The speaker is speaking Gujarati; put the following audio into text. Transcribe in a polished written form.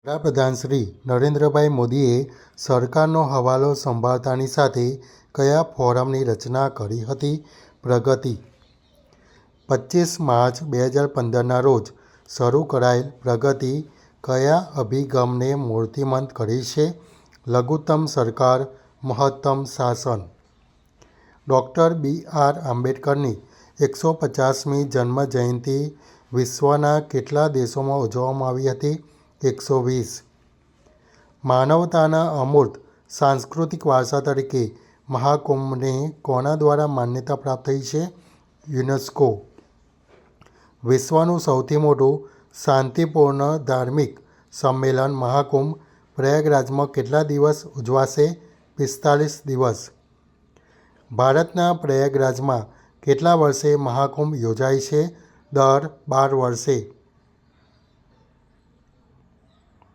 વડાપ્રધાન શ્રી નરેન્દ્રભાઈ મોદીએ સરકારનો હવાલો સંભાળતાની સાથે કયા ફોરમની રચના કરી હતી? પ્રગતિ 25 માર્ચ 2015ના રોજ શરૂ કરાયેલ પ્રગતિ કયા અભિગમને મૂર્તિમંત કરી છે? લઘુત્તમ સરકાર, મહત્તમ શાસન. ડૉક્ટર બી.આર. આંબેડકરની 150મી જન્મજયંતિ વિશ્વના કેટલા દેશોમાં ઉજવવામાં આવી હતી? 120. માનવતાના અમૂર્ત સાંસ્કૃતિક વારસા તરીકે મહાકુંભને કોના દ્વારા માન્યતા પ્રાપ્ત થઈ છે? યુનેસ્કો. વિશ્વનું સૌથી મોટું શાંતિપૂર્ણ ધાર્મિક સંમેલન મહાકુંભ પ્રયાગરાજમાં કેટલા દિવસ ઉજવાશે? 45 દિવસ. ભારતના પ્રયાગરાજમાં કેટલા વર્ષે મહાકુંભ યોજાય છે? દર 12 વર્ષે.